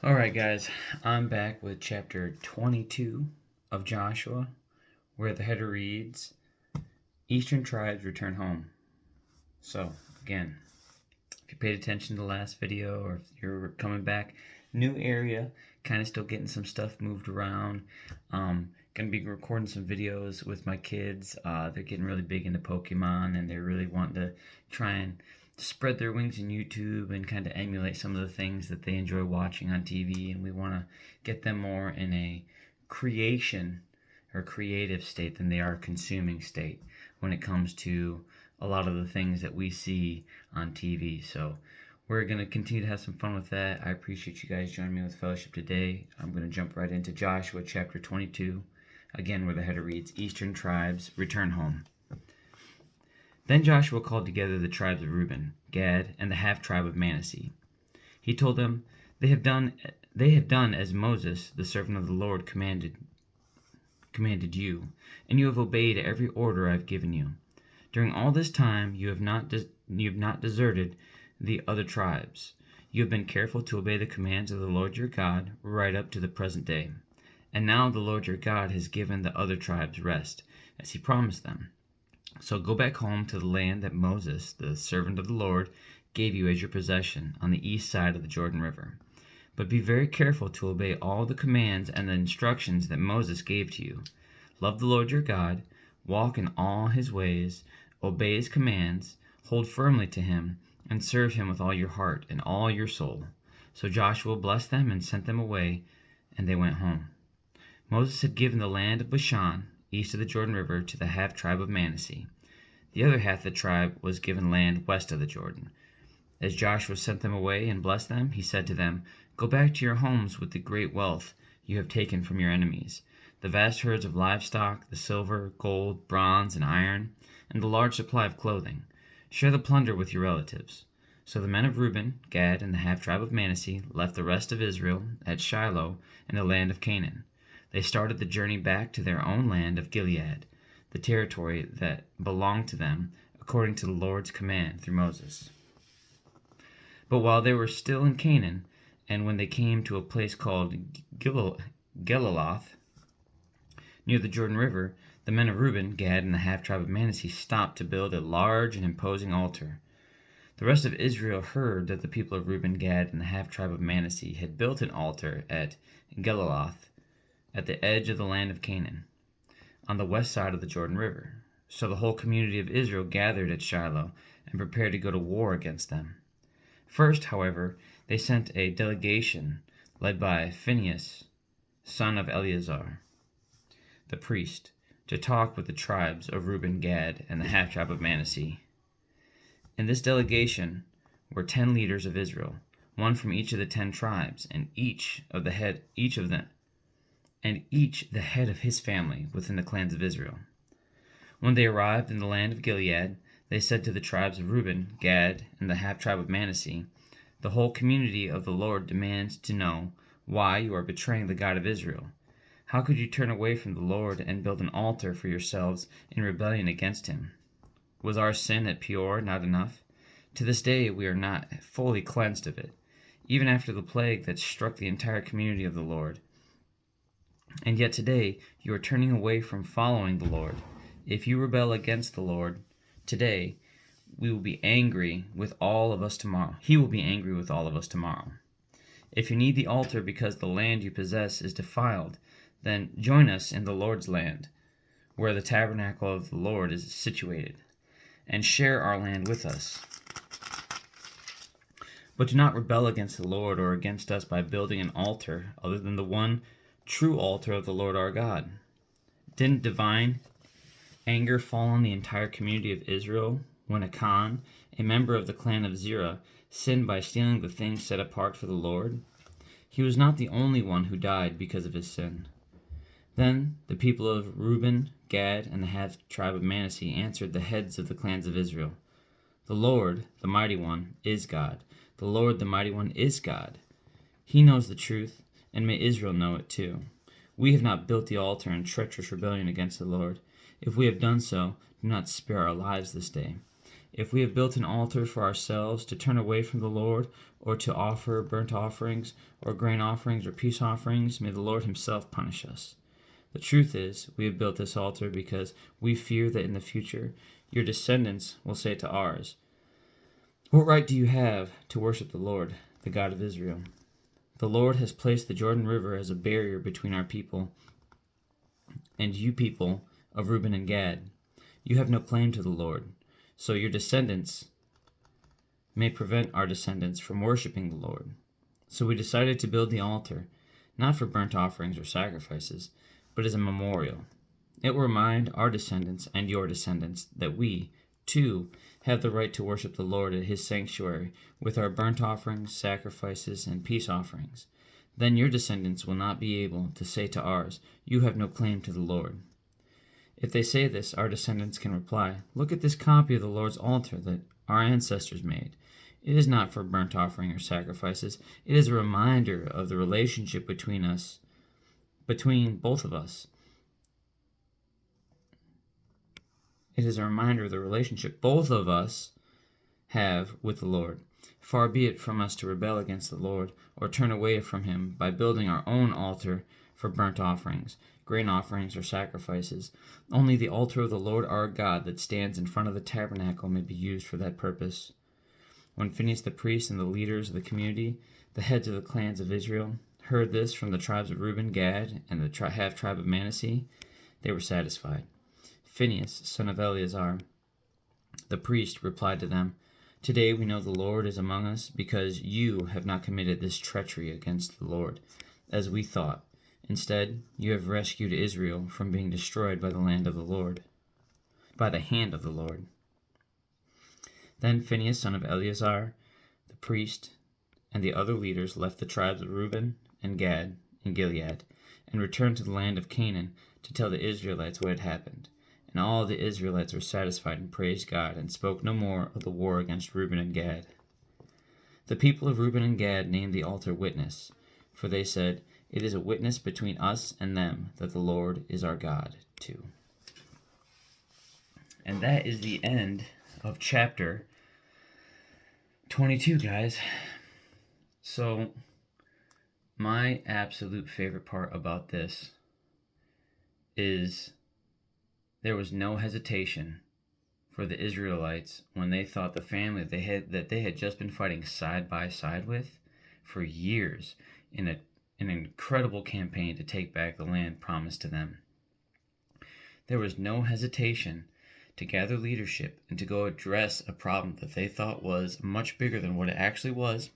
Alright, guys, I'm back with chapter 22 of Joshua, where the header reads, Eastern tribes return home. So, again, if you paid attention to the last video or if you're coming back, new area, kind of still getting some stuff moved around. Gonna be recording some videos with my kids. They're getting really big into Pokemon and they're really wanting to try and spread their wings in YouTube and kind of emulate some of the things that they enjoy watching on TV, and we want to get them more in a creation or creative state than they are consuming state when it comes to a lot of the things that we see on TV. So we're going to continue to have some fun with that. I appreciate you guys joining me with Fellowship today. I'm going to jump right into Joshua chapter 22, again where the header reads, Eastern tribes return home. Then Joshua called together the tribes of Reuben, Gad, and the half-tribe of Manasseh. He told them, They have done as Moses, the servant of the Lord, commanded you, and you have obeyed every order I have given you. During all this time you have not deserted the other tribes. You have been careful to obey the commands of the Lord your God right up to the present day. And now the Lord your God has given the other tribes rest, as he promised them. So go back home to the land that Moses, the servant of the Lord, gave you as your possession on the east side of the Jordan River. But be very careful to obey all the commands and the instructions that Moses gave to you. Love the Lord your God, walk in all his ways, obey his commands, hold firmly to him, and serve him with all your heart and all your soul. So Joshua blessed them and sent them away, and they went home. Moses had given the land of Bashan, east of the Jordan River, to the half-tribe of Manasseh. The other half of the tribe was given land west of the Jordan. As Joshua sent them away and blessed them, he said to them, Go back to your homes with the great wealth you have taken from your enemies, the vast herds of livestock, the silver, gold, bronze, and iron, and the large supply of clothing. Share the plunder with your relatives. So the men of Reuben, Gad, and the half-tribe of Manasseh left the rest of Israel at Shiloh in the land of Canaan. They started the journey back to their own land of Gilead, the territory that belonged to them according to the Lord's command through Moses. But while they were still in Canaan, and when they came to a place called Geliloth, near the Jordan River, the men of Reuben, Gad, and the half-tribe of Manasseh stopped to build a large and imposing altar. The rest of Israel heard that the people of Reuben, Gad, and the half-tribe of Manasseh had built an altar at Geliloth, at the edge of the land of Canaan, on the west side of the Jordan River. So the whole community of Israel gathered at Shiloh and prepared to go to war against them. First, however, they sent a delegation led by Phinehas, son of Eleazar, the priest, to talk with the tribes of Reuben, Gad, and the half-tribe of Manasseh. In this delegation were 10 leaders of Israel, one from each of the 10 tribes, and each the head of his family within the clans of Israel. When they arrived in the land of Gilead, they said to the tribes of Reuben, Gad, and the half-tribe of Manasseh, The whole community of the Lord demands to know why you are betraying the God of Israel. How could you turn away from the Lord and build an altar for yourselves in rebellion against him? Was our sin at Peor not enough? To this day we are not fully cleansed of it, even after the plague that struck the entire community of the Lord. And yet today you are turning away from following the Lord. If you rebel against the Lord today, we will be angry with all of us tomorrow. He will be angry with all of us tomorrow. If you need the altar because the land you possess is defiled, then join us in the Lord's land, where the tabernacle of the Lord is situated, and share our land with us. But do not rebel against the Lord or against us by building an altar other than the one true altar of the Lord our God. Didn't divine anger fall on the entire community of Israel when Achan, a member of the clan of Zerah, sinned by stealing the things set apart for the Lord? He was not the only one who died because of his sin. Then the people of Reuben, Gad, and the half-tribe of Manasseh answered the heads of the clans of Israel, The Lord, the Mighty One, is God. The Lord, the Mighty One, is God. He knows the truth, and may Israel know it too. We have not built the altar in treacherous rebellion against the Lord. If we have done so, do not spare our lives this day. If we have built an altar for ourselves to turn away from the Lord, or to offer burnt offerings, or grain offerings, or peace offerings, may the Lord himself punish us. The truth is, we have built this altar because we fear that in the future your descendants will say to ours, "What right do you have to worship the Lord, the God of Israel? The Lord has placed the Jordan River as a barrier between our people and you people of Reuben and Gad. You have no claim to the Lord, so your descendants may prevent our descendants from worshiping the Lord." So we decided to build the altar, not for burnt offerings or sacrifices, but as a memorial. It will remind our descendants and your descendants that we, too, have the right to worship the Lord at his sanctuary with our burnt offerings, sacrifices, and peace offerings. Then your descendants will not be able to say to ours, "You have no claim to the Lord." If they say this, our descendants can reply, "Look at this copy of the Lord's altar that our ancestors made. It is not for burnt offering or sacrifices. It is a reminder of the relationship between both of us. It is a reminder of the relationship both of us have with the Lord. Far be it from us to rebel against the Lord or turn away from him by building our own altar for burnt offerings, grain offerings, or sacrifices. Only the altar of the Lord our God that stands in front of the tabernacle may be used for that purpose." When Phinehas the priest and the leaders of the community, the heads of the clans of Israel, heard this from the tribes of Reuben, Gad, and the half-tribe of Manasseh, they were satisfied. Phinehas, son of Eleazar, the priest, replied to them, "Today we know the Lord is among us, because you have not committed this treachery against the Lord, as we thought. Instead, you have rescued Israel from being destroyed by the hand of the Lord. Then Phinehas, son of Eleazar, the priest, and the other leaders left the tribes of Reuben and Gad and Gilead, and returned to the land of Canaan to tell the Israelites what had happened. And all the Israelites were satisfied and praised God, and spoke no more of the war against Reuben and Gad. The people of Reuben and Gad named the altar Witness, for they said, "It is a witness between us and them that the Lord is our God, too." And that is the end of chapter 22, guys. So, my absolute favorite part about this is there was no hesitation for the Israelites when they thought the family that they had just been fighting side by side with for years in an incredible campaign to take back the land promised to them. There was no hesitation to gather leadership and to go address a problem that they thought was much bigger than what it actually was,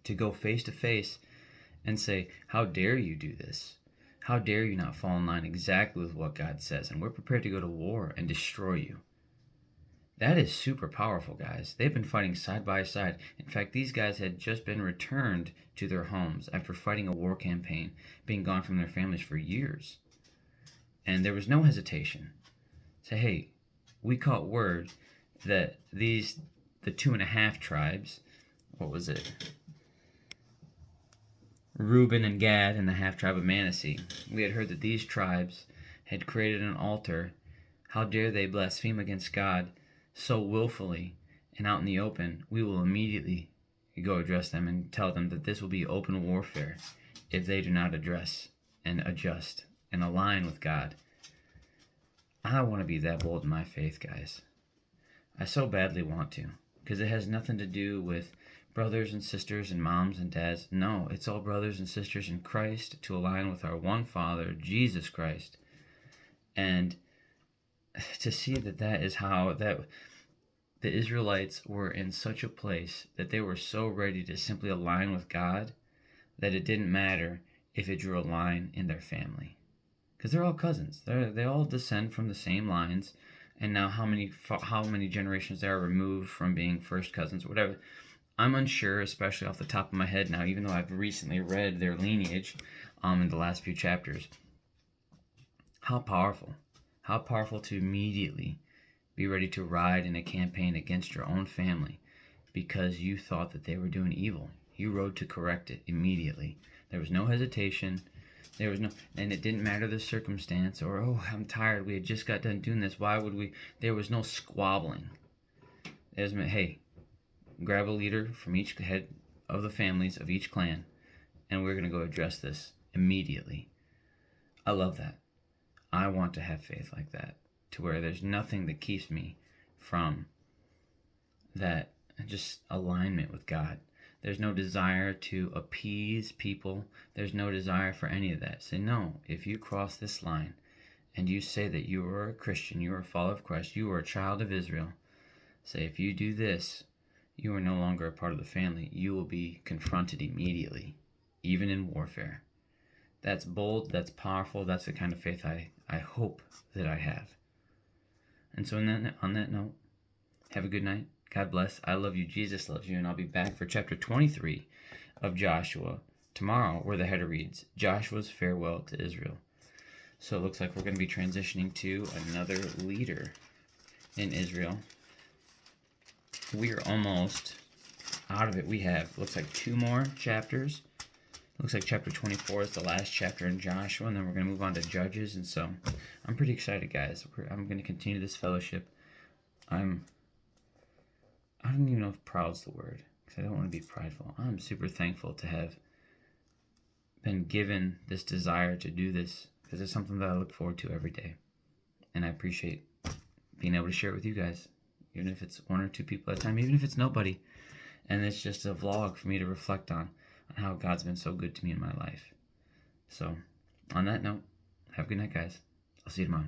to go face to face and say, "How dare you do this? How dare you not fall in line exactly with what God says? And we're prepared to go to war and destroy you." That is super powerful, guys. They've been fighting side by side. In fact, these guys had just been returned to their homes after fighting a war campaign, being gone from their families for years. And there was no hesitation. Say, "Hey, we caught word that the 2.5 tribes, what was it? Reuben and Gad and the half-tribe of Manasseh. We had heard that these tribes had created an altar. How dare they blaspheme against God so willfully and out in the open? We will immediately go address them and tell them that this will be open warfare if they do not address and adjust and align with God." I want to be that bold in my faith, guys. I so badly want to, because it has nothing to do with brothers and sisters and moms and dads. No, it's all brothers and sisters in Christ to align with our one Father, Jesus Christ. And to see that is how that the Israelites were in such a place that they were so ready to simply align with God that it didn't matter if it drew a line in their family. Because they're all cousins. They all descend from the same lines. And now how many generations they are removed from being first cousins or whatever, I'm unsure, especially off the top of my head now, even though I've recently read their lineage in the last few chapters. How powerful to immediately be ready to ride in a campaign against your own family because you thought that they were doing evil. You rode to correct it immediately. There was no hesitation. There was no, and it didn't matter the circumstance or, oh, I'm tired. We had just got done doing this. Why would we? There was no squabbling. There's, hey, grab a leader from each head of the families of each clan, and we're going to go address this immediately. I love that. I want to have faith like that, to where there's nothing that keeps me from that just alignment with God. There's no desire to appease people. There's no desire for any of that. Say, no, if you cross this line and you say that you are a Christian, you are a follower of Christ, you are a child of Israel, say, if you do this, you are no longer a part of the family. You will be confronted immediately, even in warfare. That's bold, that's powerful, that's the kind of faith I hope that I have. And so on that note, have a good night. God bless. I love you. Jesus loves you. And I'll be back for chapter 23 of Joshua tomorrow, where the header reads, Joshua's farewell to Israel. So it looks like we're going to be transitioning to another leader in Israel. We are almost out of it. We have, looks like 2 more chapters. Looks like chapter 24 is the last chapter in Joshua, and then we're going to move on to Judges. And so I'm pretty excited, guys. I'm going to continue this fellowship. I don't even know if proud's the word, because I don't want to be prideful. I'm super thankful to have been given this desire to do this, because it's something that I look forward to every day. And I appreciate being able to share it with you guys, even if it's 1 or 2 people at a time, even if it's nobody. And it's just a vlog for me to reflect on how God's been so good to me in my life. So, on that note, have a good night, guys. I'll see you tomorrow.